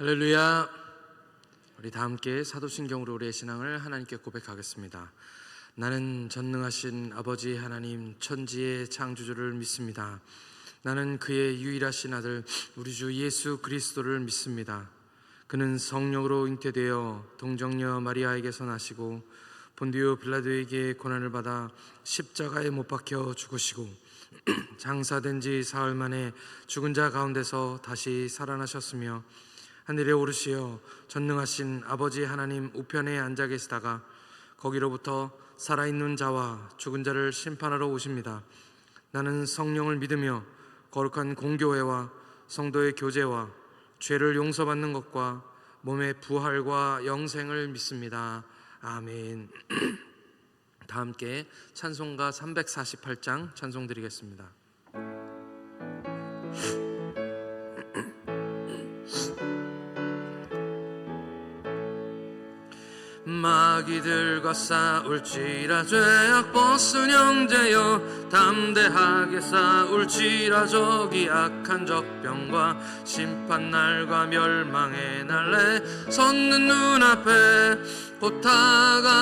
할렐루야. 우리 다 함께 사도신경으로 우리의 신앙을 하나님께 고백하겠습니다. 나는 전능하신 아버지 하나님 천지의 창조주를 믿습니다. 나는 그의 유일하신 아들 우리 주 예수 그리스도를 믿습니다. 그는 성령으로 잉태되어 동정녀 마리아에게서 나시고 본디오 빌라도에게 고난을 받아 십자가에 못 박혀 죽으시고 장사된 지 사흘 만에 죽은 자 가운데서 다시 살아나셨으며 하늘에 오르시어 전능하신 아버지 하나님 우편에 앉아 계시다가 거기로부터 살아있는 자와 죽은 자를 심판하러 오십니다. 나는 성령을 믿으며 거룩한 공교회와 성도의 교제와 죄를 용서받는 것과 몸의 부활과 영생을 믿습니다. 아멘. 다 함께 찬송가 348장 찬송 드리겠습니다. 마귀들과 싸울지라 죄악 벗은 형제여 담대하게 싸울지라 저기 악한 적병과 심판날과 멸망의 날에 섰는 눈앞에 곧 다가오리라.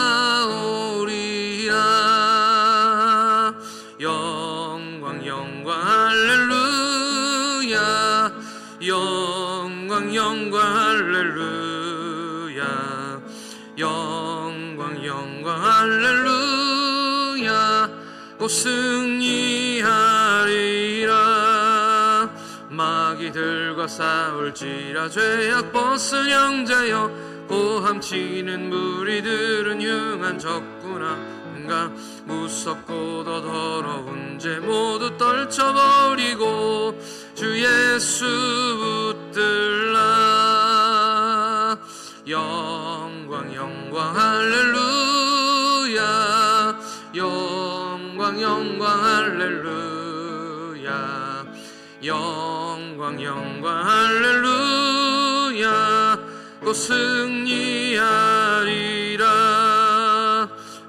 영광 영광 할렐루야. 영광 영광 할렐루야. 영광 영광 할렐루야. 곧 승리하리라. 마귀들과 싸울지라 죄악 벗은 형제여 고함치는 무리들은 흉한 적구나 무섭고도 더러운 죄 모두 떨쳐버리고 주 예수 붙들라. 영광 영광 할렐루야. 영광 영광 할렐루야. 영광 영광 할렐루야. 곧 승리하리라.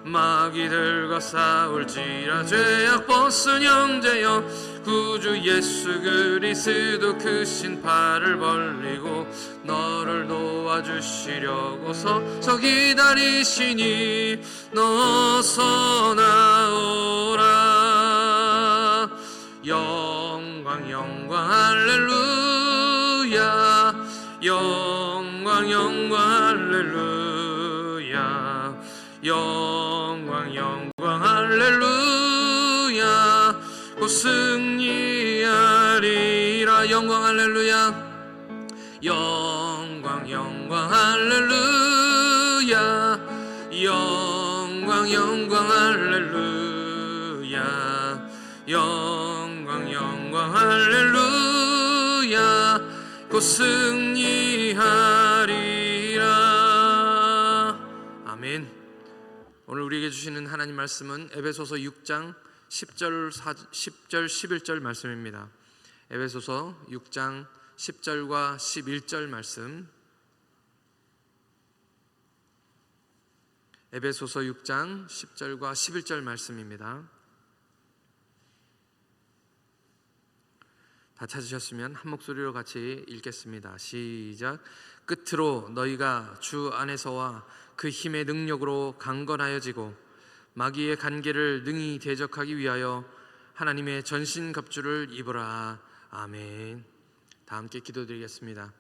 마귀들과 싸울지라 죄악 벗은 형제여 구주 예수 그리스도 크신 팔을 벌리고 너를 도와주시려고 서서 기다리시니 너 어서 나오라. 영광 영광 할렐루야. 영광 영광 할렐루야. 영광 영광 할렐루야. 곧 승리하리라. 영광 할렐루야. 영광 영광 할렐루야. 영광 영광 할렐루야. 영광 영광 할렐루야. 곧 승리하리라. 아멘. 오늘 우리에게 주시는 하나님 말씀은 에베소서 6장 10절 11절 말씀입니다. 에베소서 6장 10절과 11절 말씀. 에베소서 6장 10절과 11절 말씀입니다. 다 찾으셨으면 한 목소리로 같이 읽겠습니다. 시작. 끝으로 너희가 주 안에서와 그 힘의 능력으로 강건하여지고 마귀의 간계를 능히 대적하기 위하여 하나님의 전신갑주를 입으라. 아멘. 다 함께 기도드리겠습니다.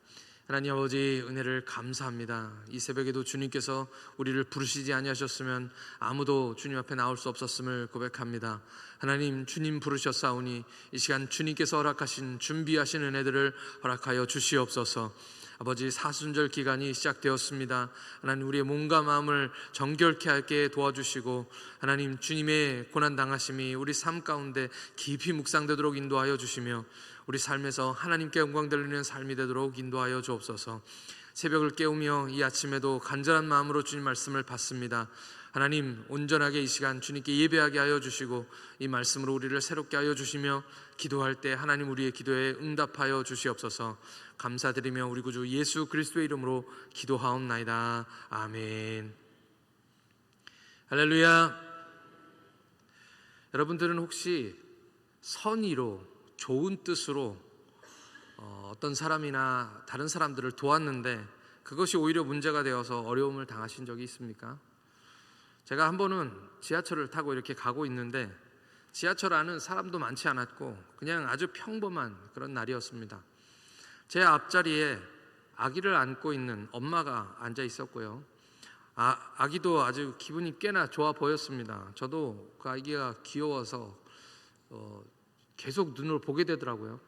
하나님 아버지 은혜를 감사합니다. 이 새벽에도 주님께서 우리를 부르시지 아니하셨으면 아무도 주님 앞에 나올 수 없었음을 고백합니다. 하나님 주님 부르셨사오니 이 시간 주님께서 허락하신 준비하신 은혜들을 허락하여 주시옵소서. 아버지 사순절 기간이 시작되었습니다. 하나님 우리의 몸과 마음을 정결케 하게 도와주시고 하나님 주님의 고난당하심이 우리 삶 가운데 깊이 묵상되도록 인도하여 주시며 우리 삶에서 하나님께 영광 돌리는 삶이 되도록 인도하여 주옵소서. 새벽을 깨우며 이 아침에도 간절한 마음으로 주님 말씀을 받습니다. 하나님 온전하게 이 시간 주님께 예배하게 하여 주시고 이 말씀으로 우리를 새롭게 하여 주시며 기도할 때 하나님 우리의 기도에 응답하여 주시옵소서. 감사드리며 우리 구주 예수 그리스도의 이름으로 기도하옵나이다. 아멘. 할렐루야. 여러분들은 혹시 선의로 좋은 뜻으로 어떤 사람이나 다른 사람들을 도왔는데 그것이 오히려 문제가 되어서 어려움을 당하신 적이 있습니까? 제가 한 번은 지하철을 타고 이렇게 가고 있는데 지하철 안은 사람도 많지 않았고 그냥 아주 평범한 그런 날이었습니다. 제 앞자리에 아기를 안고 있는 엄마가 앉아 있었고요. 아기도 아주 기분이 꽤나 좋아 보였습니다. 저도 그 아기가 귀여워서 계속 눈을 보게 되더라고요.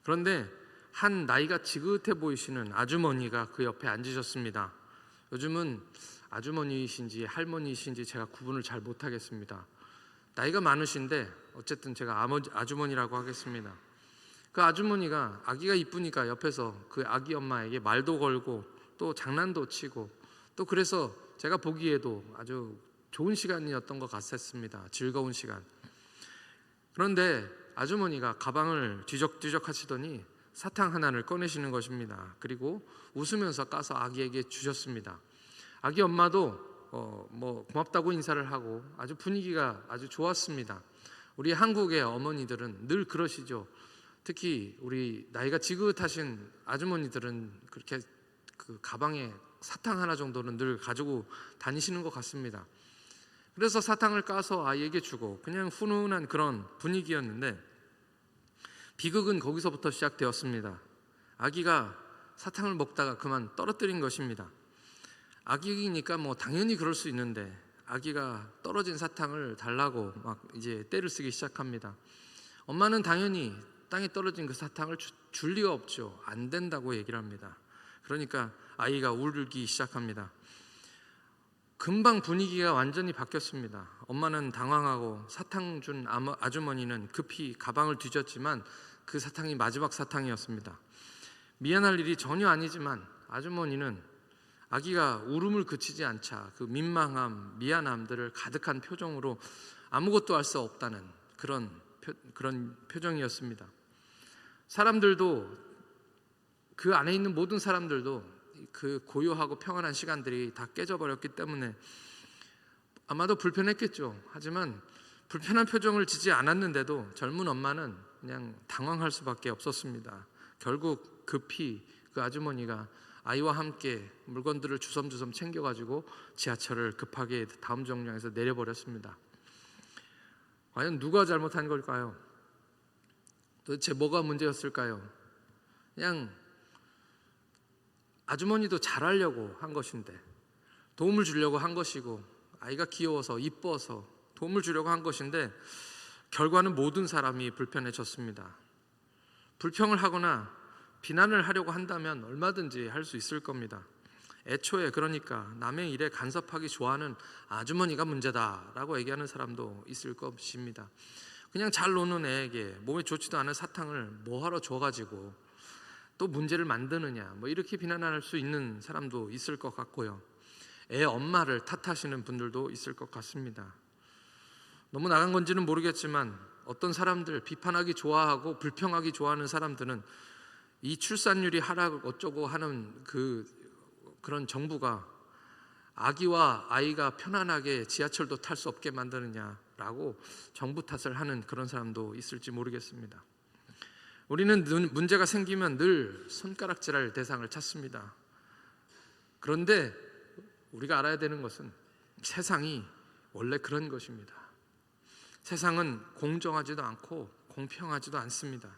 그런데 한 나이가 지긋해 보이시는 아주머니가 그 옆에 앉으셨습니다. 요즘은 아주머니이신지 할머니이신지 제가 구분을 잘 못하겠습니다. 나이가 많으신데 어쨌든 제가 아주머니라고 하겠습니다. 그 아주머니가 아기가 이쁘니까 옆에서 그 아기 엄마에게 말도 걸고 또 장난도 치고 또 그래서 제가 보기에도 아주 좋은 시간이었던 것 같았습니다. 즐거운 시간. 그런데 아주머니가 가방을 뒤적뒤적 하시더니 사탕 하나를 꺼내시는 것입니다. 그리고 웃으면서 까서 아기에게 주셨습니다. 아기 엄마도 고맙다고 인사를 하고 아주 분위기가 아주 좋았습니다. 우리 한국의 어머니들은 늘 그러시죠. 특히 우리 나이가 지긋하신 아주머니들은 그렇게 그 가방에 사탕 하나 정도는 늘 가지고 다니시는 것 같습니다. 그래서 사탕을 까서 아이에게 주고 그냥 훈훈한 그런 분위기였는데 비극은 거기서부터 시작되었습니다. 아기가 사탕을 먹다가 그만 떨어뜨린 것입니다. 아기니까 당연히 그럴 수 있는데 아기가 떨어진 사탕을 달라고 막 이제 떼를 쓰기 시작합니다. 엄마는 당연히 땅에 떨어진 그 사탕을 줄 리가 없죠. 안 된다고 얘기를 합니다. 그러니까 아이가 울기 시작합니다. 금방 분위기가 완전히 바뀌었습니다. 엄마는 당황하고 사탕 준 아주머니는 급히 가방을 뒤졌지만 그 사탕이 마지막 사탕이었습니다. 미안할 일이 전혀 아니지만 아주머니는 아기가 울음을 그치지 않자 그 민망함, 미안함들을 가득한 표정으로 아무것도 할 수 없다는 그런 표정이었습니다. 사람들도 그 안에 있는 모든 사람들도 그 고요하고 평안한 시간들이 다 깨져버렸기 때문에 아마도 불편했겠죠. 하지만 불편한 표정을 지지 않았는데도 젊은 엄마는 그냥 당황할 수밖에 없었습니다. 결국 급히 그 아주머니가 아이와 함께 물건들을 주섬주섬 챙겨가지고 지하철을 급하게 다음 정류장에서 내려버렸습니다. 과연 누가 잘못한 걸까요? 도대체 뭐가 문제였을까요? 그냥 아주머니도 잘하려고 한 것인데 도움을 주려고 한 것이고 아이가 귀여워서 이뻐서 도움을 주려고 한 것인데 결과는 모든 사람이 불편해졌습니다. 불평을 하거나 비난을 하려고 한다면 얼마든지 할 수 있을 겁니다. 애초에 그러니까 남의 일에 간섭하기 좋아하는 아주머니가 문제다라고 얘기하는 사람도 있을 것입니다. 그냥 잘 노는 애에게 몸에 좋지도 않은 사탕을 뭐하러 줘가지고 또 문제를 만드느냐 이렇게 비난할 수 있는 사람도 있을 것 같고요. 애 엄마를 탓하시는 분들도 있을 것 같습니다. 너무 나간 건지는 모르겠지만 어떤 사람들 비판하기 좋아하고 불평하기 좋아하는 사람들은 이 출산율이 하락 어쩌고 하는 그런 정부가 아기와 아이가 편안하게 지하철도 탈 수 없게 만드느냐라고 정부 탓을 하는 그런 사람도 있을지 모르겠습니다. 우리는 문제가 생기면 늘 손가락질할 대상을 찾습니다. 그런데 우리가 알아야 되는 것은 세상이 원래 그런 것입니다. 세상은 공정하지도 않고 공평하지도 않습니다.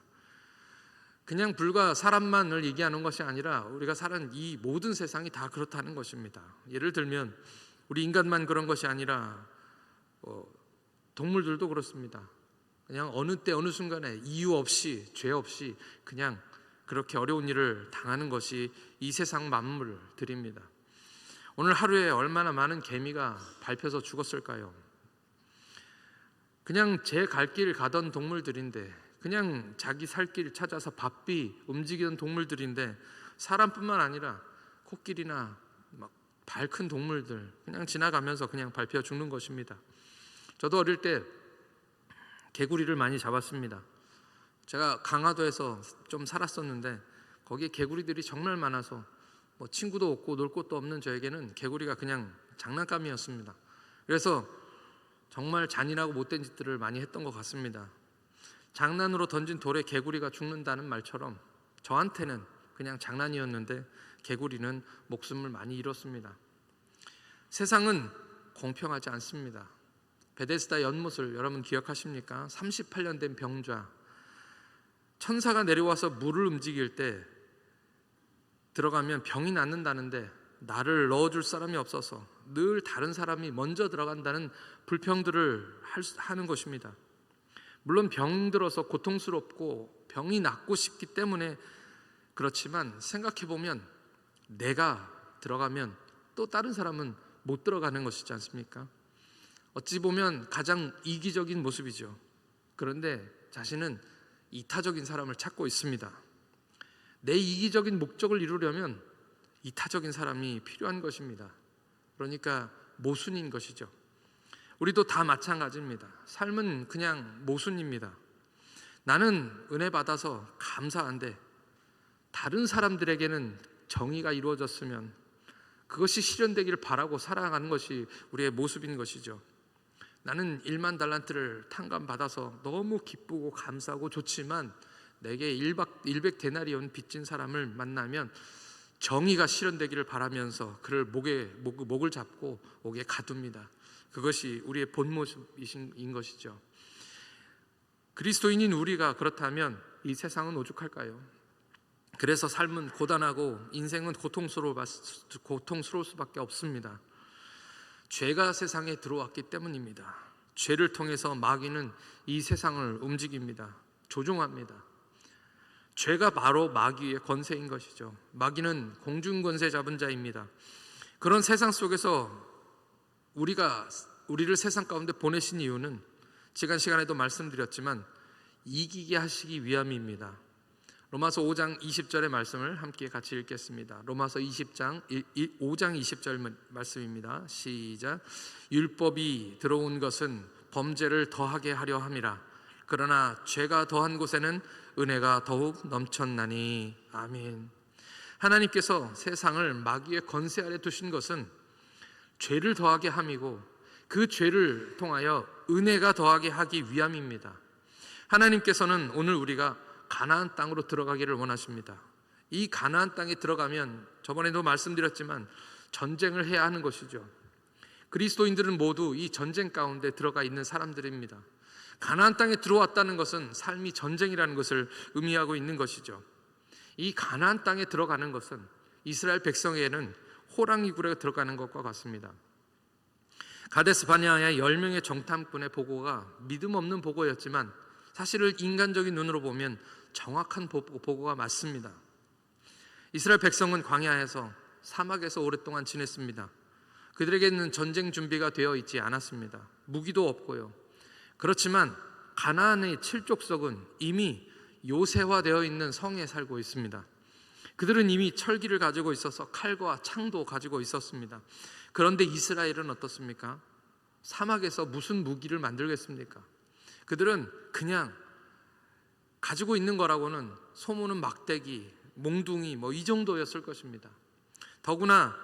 그냥 불과 사람만을 얘기하는 것이 아니라 우리가 사는 이 모든 세상이 다 그렇다는 것입니다. 예를 들면 우리 인간만 그런 것이 아니라 동물들도 그렇습니다. 그냥 어느 때 어느 순간에 이유 없이 죄 없이 그냥 그렇게 어려운 일을 당하는 것이 이 세상 만물들입니다. 오늘 하루에 얼마나 많은 개미가 밟혀서 죽었을까요? 그냥 제 갈 길 가던 동물들인데 그냥 자기 살 길 찾아서 바삐 움직이던 동물들인데 사람뿐만 아니라 코끼리나 발 큰 동물들 그냥 지나가면서 그냥 밟혀 죽는 것입니다. 저도 어릴 때 개구리를 많이 잡았습니다. 제가 강화도에서 좀 살았었는데 거기에 개구리들이 정말 많아서 친구도 없고 놀 곳도 없는 저에게는 개구리가 그냥 장난감이었습니다. 그래서 정말 잔인하고 못된 짓들을 많이 했던 것 같습니다. 장난으로 던진 돌에 개구리가 죽는다는 말처럼 저한테는 그냥 장난이었는데 개구리는 목숨을 많이 잃었습니다. 세상은 공평하지 않습니다. 베데스다 연못을 여러분 기억하십니까? 38년 된 병자, 천사가 내려와서 물을 움직일 때 들어가면 병이 낫는다는데 나를 넣어줄 사람이 없어서 늘 다른 사람이 먼저 들어간다는 불평들을 하는 것입니다. 물론 병들어서 고통스럽고 병이 낫고 싶기 때문에 그렇지만 생각해보면 내가 들어가면 또 다른 사람은 못 들어가는 것이지 않습니까? 어찌 보면 가장 이기적인 모습이죠. 그런데 자신은 이타적인 사람을 찾고 있습니다. 내 이기적인 목적을 이루려면 이타적인 사람이 필요한 것입니다. 그러니까 모순인 것이죠. 우리도 다 마찬가지입니다. 삶은 그냥 모순입니다. 나는 은혜 받아서 감사한데 다른 사람들에게는 정의가 이루어졌으면 그것이 실현되기를 바라고 살아가는 것이 우리의 모습인 것이죠. 나는 1만 달란트를 탕감받아서 너무 기쁘고 감사하고 좋지만 내게 100데나리온 빚진 사람을 만나면 정의가 실현되기를 바라면서 그를 목을 잡고 옥에 가둡니다. 그것이 우리의 본 모습인 것이죠. 그리스도인인 우리가 그렇다면 이 세상은 오죽할까요? 그래서 삶은 고단하고 인생은 고통스러울 수밖에 없습니다. 죄가 세상에 들어왔기 때문입니다. 죄를 통해서 마귀는 이 세상을 움직입니다. 조종합니다. 죄가 바로 마귀의 권세인 것이죠. 마귀는 공중권세 잡은 자입니다. 그런 세상 속에서 우리를 세상 가운데 보내신 이유는 지난 시간에도 말씀드렸지만 이기게 하시기 위함입니다. 로마서 5장 20절의 말씀을 함께 같이 읽겠습니다. 로마서 5장 20절 말씀입니다. 시작. 율법이 들어온 것은 범죄를 더하게 하려 함이라. 그러나 죄가 더한 곳에는 은혜가 더욱 넘쳤나니. 아멘. 하나님께서 세상을 마귀의 권세 아래 두신 것은 죄를 더하게 함이고 그 죄를 통하여 은혜가 더하게 하기 위함입니다. 하나님께서는 오늘 우리가 가나안 땅으로 들어가기를 원하십니다. 이 가나안 땅에 들어가면 저번에도 말씀드렸지만 전쟁을 해야 하는 것이죠. 그리스도인들은 모두 이 전쟁 가운데 들어가 있는 사람들입니다. 가나안 땅에 들어왔다는 것은 삶이 전쟁이라는 것을 의미하고 있는 것이죠. 이 가나안 땅에 들어가는 것은 이스라엘 백성에게는 호랑이 굴에 들어가는 것과 같습니다. 가데스 바네아의 10명의 정탐꾼의 보고가 믿음 없는 보고였지만 사실을 인간적인 눈으로 보면 정확한 보고가 맞습니다. 이스라엘 백성은 광야에서 사막에서 오랫동안 지냈습니다. 그들에게는 전쟁 준비가 되어 있지 않았습니다. 무기도 없고요. 그렇지만 가나안의 7족속은 이미 요새화되어 있는 성에 살고 있습니다. 그들은 이미 철기를 가지고 있어서 칼과 창도 가지고 있었습니다. 그런데 이스라엘은 어떻습니까? 사막에서 무슨 무기를 만들겠습니까? 그들은 그냥 가지고 있는 거라고는 소모는 막대기, 몽둥이 이 정도였을 것입니다. 더구나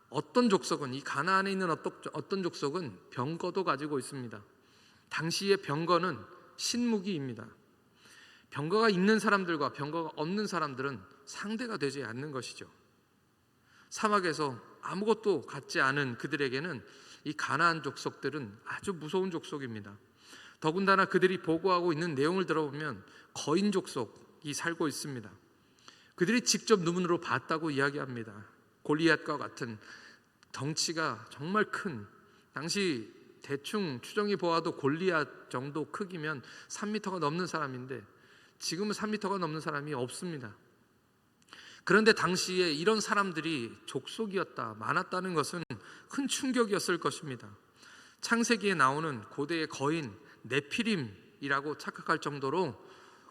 어떤 족속은, 이 가나안에 있는 어떤 족속은 병거도 가지고 있습니다. 당시의 병거는 신무기입니다. 병거가 있는 사람들과 병거가 없는 사람들은 상대가 되지 않는 것이죠. 사막에서 아무것도 갖지 않은 그들에게는 이 가나안 족속들은 아주 무서운 족속입니다. 더군다나 그들이 보고하고 있는 내용을 들어보면 거인 족속이 살고 있습니다. 그들이 직접 눈으로 봤다고 이야기합니다. 골리앗과 같은 덩치가 정말 큰, 당시 대충 추정해 보아도 골리앗 정도 크기면 3m가 넘는 사람인데 지금은 3m가 넘는 사람이 없습니다. 그런데 당시에 이런 사람들이 족속이었다, 많았다는 것은 큰 충격이었을 것입니다. 창세기에 나오는 고대의 거인 네피림이라고 착각할 정도로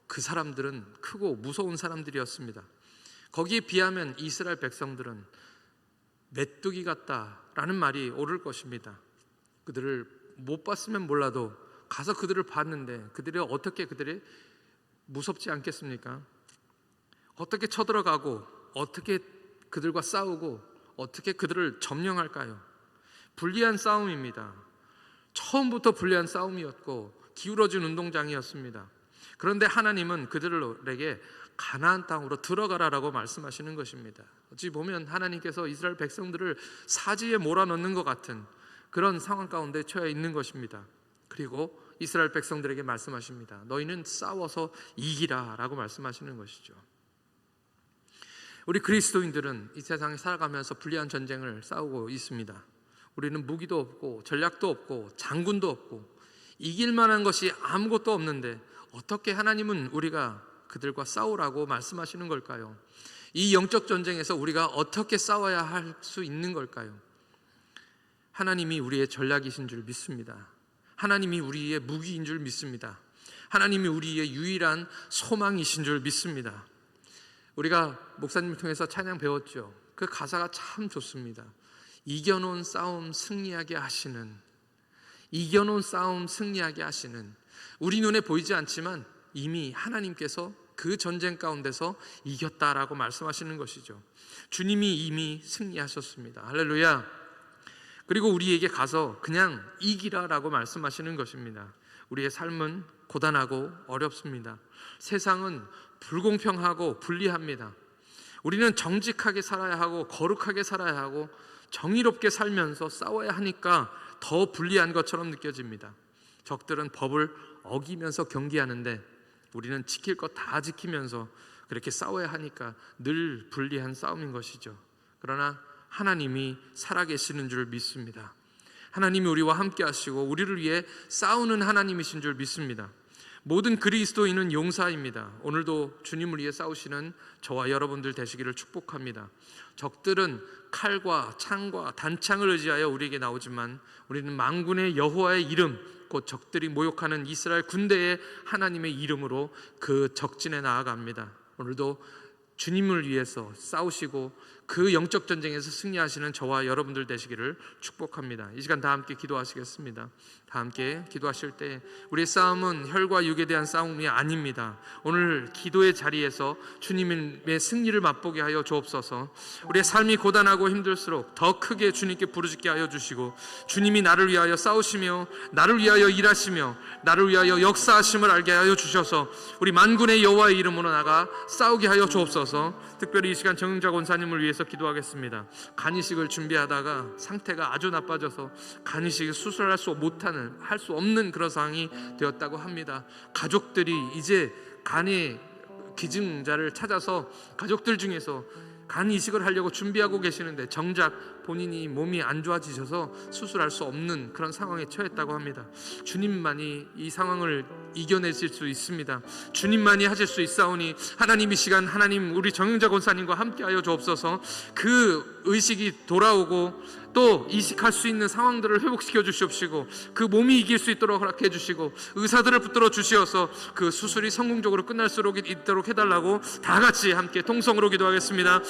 그 사람들은 크고 무서운 사람들이었습니다. 거기에 비하면 이스라엘 백성들은 메뚜기 같다라는 말이 옳을 것입니다. 그들을 못 봤으면 몰라도 가서 그들을 봤는데 그들이 무섭지 않겠습니까? 어떻게 쳐들어가고 어떻게 그들과 싸우고 어떻게 그들을 점령할까요? 불리한 싸움입니다. 처음부터 불리한 싸움이었고 기울어진 운동장이었습니다. 그런데 하나님은 그들에게 가나안 땅으로 들어가라라고 말씀하시는 것입니다. 어찌 보면 하나님께서 이스라엘 백성들을 사지에 몰아넣는 것 같은 그런 상황 가운데 처해 있는 것입니다. 그리고 이스라엘 백성들에게 말씀하십니다. 너희는 싸워서 이기라 라고 말씀하시는 것이죠. 우리 그리스도인들은 이 세상에 살아가면서 불리한 전쟁을 싸우고 있습니다. 우리는 무기도 없고 전략도 없고 장군도 없고 이길 만한 것이 아무것도 없는데 어떻게 하나님은 우리가 그들과 싸우라고 말씀하시는 걸까요? 이 영적 전쟁에서 우리가 어떻게 싸워야 할 수 있는 걸까요? 하나님이 우리의 전략이신 줄 믿습니다. 하나님이 우리의 무기인 줄 믿습니다. 하나님이 우리의 유일한 소망이신 줄 믿습니다. 우리가 목사님을 통해서 찬양 배웠죠. 그 가사가 참 좋습니다. 이겨놓은 싸움 승리하게 하시는, 이겨놓은 싸움 승리하게 하시는, 우리 눈에 보이지 않지만 이미 하나님께서 그 전쟁 가운데서 이겼다라고 말씀하시는 것이죠. 주님이 이미 승리하셨습니다. 할렐루야. 그리고 우리에게 가서 그냥 이기라라고 말씀하시는 것입니다. 우리의 삶은 고단하고 어렵습니다. 세상은 불공평하고 불리합니다. 우리는 정직하게 살아야 하고 거룩하게 살아야 하고 정의롭게 살면서 싸워야 하니까 더 불리한 것처럼 느껴집니다. 적들은 법을 어기면서 경기하는데 우리는 지킬 것 다 지키면서 그렇게 싸워야 하니까 늘 불리한 싸움인 것이죠. 그러나 하나님이 살아계시는 줄 믿습니다. 하나님이 우리와 함께 하시고 우리를 위해 싸우는 하나님이신 줄 믿습니다. 모든 그리스도인은 용사입니다. 오늘도 주님을 위해 싸우시는 저와 여러분들 되시기를 축복합니다. 적들은 칼과 창과 단창을 의지하여 우리에게 나오지만 우리는 만군의 여호와의 이름, 곧 적들이 모욕하는 이스라엘 군대의 하나님의 이름으로 그 적진에 나아갑니다. 오늘도 주님을 위해서 싸우시고 그 영적 전쟁에서 승리하시는 저와 여러분들 되시기를 축복합니다. 이 시간 다 함께 기도하시겠습니다. 다 함께 기도하실 때 우리의 싸움은 혈과 육에 대한 싸움이 아닙니다. 오늘 기도의 자리에서 주님의 승리를 맛보게 하여 주옵소서. 우리의 삶이 고단하고 힘들수록 더 크게 주님께 부르짖게 하여 주시고 주님이 나를 위하여 싸우시며 나를 위하여 일하시며 나를 위하여 역사하심을 알게 하여 주셔서 우리 만군의 여호와의 이름으로 나가 싸우게 하여 주옵소서. 특별히 이 시간 정영자 권사님을 위해서 기도하겠습니다. 간이식을 준비하다가 상태가 아주 나빠져서 간이식을 수술할 수 못하는, 할 수 없는 그런 상황이 되었다고 합니다. 가족들이 이제 간의 기증자를 찾아서 가족들 중에서 간 이식을 하려고 준비하고 계시는데 정작 본인이 몸이 안 좋아지셔서 수술할 수 없는 그런 상황에 처했다고 합니다. 주님만이 이 상황을 이겨내실 수 있습니다. 주님만이 하실 수 있사오니 하나님 이 시간 하나님 우리 정영자 권사님과 함께하여 주옵소서. 그 의식이 돌아오고 또 이식할 수 있는 상황들을 회복시켜 주시옵시고 그 몸이 이길 수 있도록 허락해 주시고 의사들을 붙들어 주시어서 그 수술이 성공적으로 끝날 수 있도록 해달라고 다 같이 함께 통성으로 기도하겠습니다.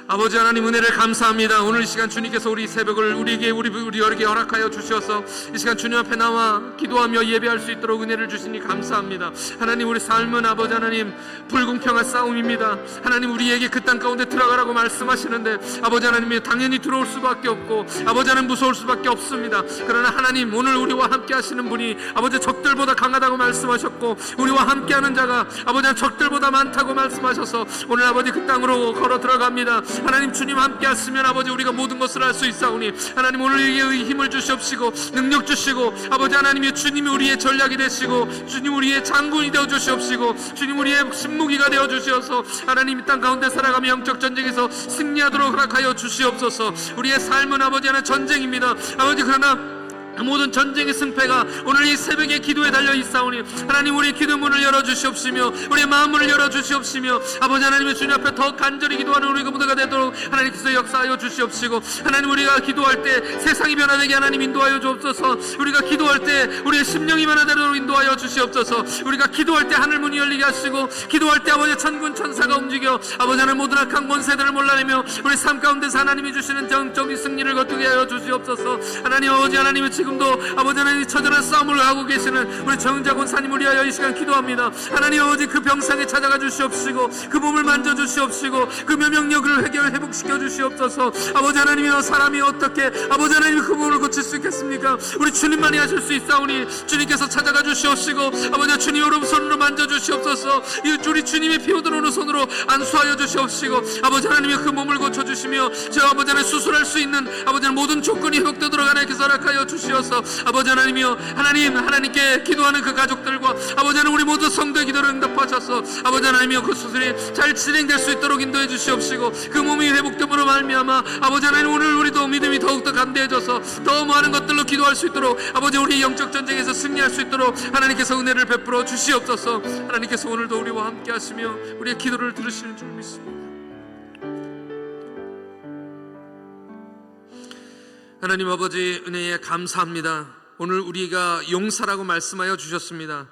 아버지 하나님 은혜를 감사합니다. 오늘 이 시간 주님께서 우리 새벽을 우리에게 우리에게 허락하여 주셔서 이 시간 주님 앞에 나와 기도하며 예배할 수 있도록 은혜를 주시니 감사합니다. 하나님 우리 삶은 아버지 하나님 불공평한 싸움입니다. 하나님 우리에게 그 땅 가운데 들어가라고 말씀하시는데 아버지 하나님이 당연히 들어올 수밖에 없고 아버지 하나님 무서울 수밖에 없습니다. 그러나 하나님 오늘 우리와 함께 하시는 분이 아버지 적들보다 강하다고 말씀하셨고 우리와 함께하는 자가 아버지 하나님 적들보다 많다고 말씀하셔서 오늘 아버지 그 땅으로 걸어 들어갑니다. 하나님 주님 함께 하시면 아버지 우리가 모든 것을 할 수 있사오니 하나님 오늘 우리에게 힘을 주시옵시고 능력 주시고 아버지 하나님이 주님이 우리의 전략이 되시고 주님 우리의 장군이 되어 주시옵시고 주님 우리의 신무기가 되어 주시어서 하나님 이 땅 가운데 살아가며 영적 전쟁에서 승리하도록 허락하여 주시옵소서. 우리의 삶은 아버지 하나님 전쟁입니다. 아버지 그러나 모든 전쟁의 승패가 오늘 이 새벽에 기도에 달려 있사오니 하나님 우리의 기도 문을 열어주시옵시며 우리의 마음 문을 열어주시옵시며 아버지 하나님의 주님 앞에 더 간절히 기도하는 우리가 모두가 되도록 하나님께서 역사하여 주시옵시고 하나님 우리가 기도할 때 세상이 변화되게 하나님 인도하여 주옵소서. 우리가 기도할 때 우리의 심령이 변화되도록 인도하여 주시옵소서. 우리가 기도할 때 하늘 문이 열리게 하시고 기도할 때 아버지 천군 천사가 움직여 아버지 하나님 모든 악한 권세들을 몰라내며 우리 삶 가운데서 하나님이 주시는 정적인 승리를 거두게 하여 주시옵소서. 하나님 아버지 하나님의 지금도 아버지 하나님 처절한 싸움을 하고 계시는 우리 정자 권사님을 위하여 이 시간 기도합니다. 하나님 아버지 그 병상에 찾아가 주시옵시고 그 몸을 만져 주시옵시고 그 면역력을 회복시켜 주시옵소서. 아버지 하나님이여 사람이 어떻게 아버지 하나님 그 몸을 고칠 수 있겠습니까? 우리 주님만이 하실 수 있사오니 주님께서 찾아가 주시옵시고 아버지 주님 오른손으로 만져 주시옵소서. 우리 주님의 피 얻어오는 손으로 안수하여 주시옵시고 아버지 하나님이 그 몸을 고쳐주시며 저 아버지 하나님 수술할 수 있는 아버지 모든 조건이 회복되도록 하나님께 허락하여 주시어서 아버지 하나님이여 하나님께 기도하는 그 가족들과 아버지 하나님 우리 모두 성도의 기도를 응답하셔서 아버지 하나님이여 그 수술이 잘 진행될 수 있도록 인도해 주시옵시고 그 몸이 회복됨으로 말미암아 아버지 하나님 오늘 우리도 믿음이 더욱더 감대해져서 더 많은 것들로 기도할 수 있도록 아버지 우리 영적 전쟁에서 승리할 수 있도록 하나님께서 은혜를 베풀어 주시옵소서. 하나님께서 오늘도 우리와 함께 하시며 우리의 기도를 들으시는 줄 믿습니다. 하나님 아버지 은혜에 감사합니다. 오늘 우리가 용사라고 말씀하여 주셨습니다.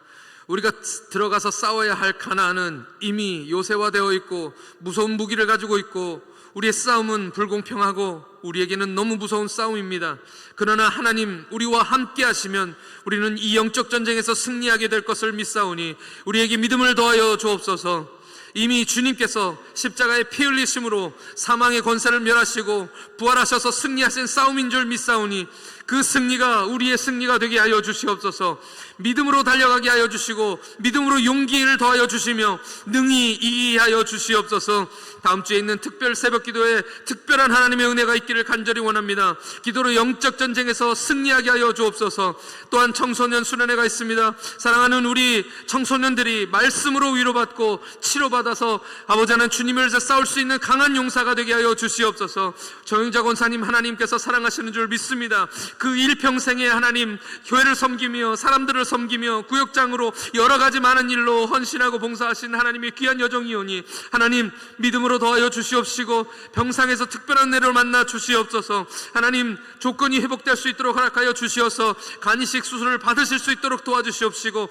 우리가 들어가서 싸워야 할 가나안은 이미 요새화되어 있고 무서운 무기를 가지고 있고 우리의 싸움은 불공평하고 우리에게는 너무 무서운 싸움입니다. 그러나 하나님 우리와 함께 하시면 우리는 이 영적 전쟁에서 승리하게 될 것을 믿사오니 우리에게 믿음을 더하여 주옵소서. 이미 주님께서 십자가의 피 흘리심으로 사망의 권세를 멸하시고 부활하셔서 승리하신 싸움인 줄 믿사오니 그 승리가 우리의 승리가 되게 하여 주시옵소서. 믿음으로 달려가게 하여 주시고 믿음으로 용기를 더하여 주시며 능히 이기게 하여 주시옵소서. 다음 주에 있는 특별 새벽 기도에 특별한 하나님의 은혜가 있기를 간절히 원합니다. 기도로 영적 전쟁에서 승리하게 하여 주옵소서. 또한 청소년 수련회가 있습니다. 사랑하는 우리 청소년들이 말씀으로 위로받고 치료받아서 아버지 하나님 주님을 위해서 싸울 수 있는 강한 용사가 되게 하여 주시옵소서. 정영자 권사님 하나님께서 사랑하시는 줄 믿습니다. 그 일평생에 하나님 교회를 섬기며 사람들을 섬기며 구역장으로 여러 가지 많은 일로 헌신하고 봉사하신 하나님의 귀한 여정이오니 하나님 믿음으로 더하여 주시옵시고 병상에서 특별한 은혜를 만나 주시옵소서. 하나님 조건이 회복될 수 있도록 허락하여 주시어서 간이식 수술을 받으실 수 있도록 도와주시옵시고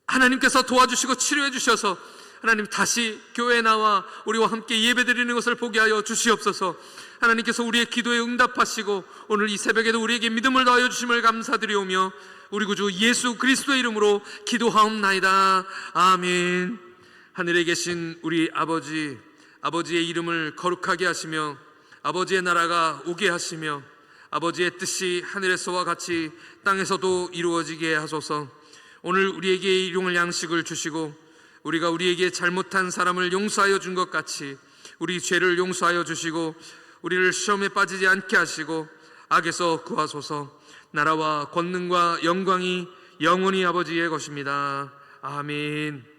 하나님께서 도와주시고 치료해 주셔서 하나님 다시 교회에 나와 우리와 함께 예배드리는 것을 보게 하여 주시옵소서. 하나님께서 우리의 기도에 응답하시고 오늘 이 새벽에도 우리에게 믿음을 더하여 주심을 감사드리오며 우리 구주 예수 그리스도의 이름으로 기도하옵나이다. 아멘. 하늘에 계신 우리 아버지의 이름을 거룩하게 하시며 아버지의 나라가 오게 하시며 아버지의 뜻이 하늘에서와 같이 땅에서도 이루어지게 하소서. 오늘 우리에게 일용할 양식을 주시고 우리가 우리에게 잘못한 사람을 용서하여 준 것 같이 우리 죄를 용서하여 주시고 우리를 시험에 빠지지 않게 하시고 악에서 구하소서. 나라와 권능과 영광이 영원히 아버지의 것입니다. 아멘.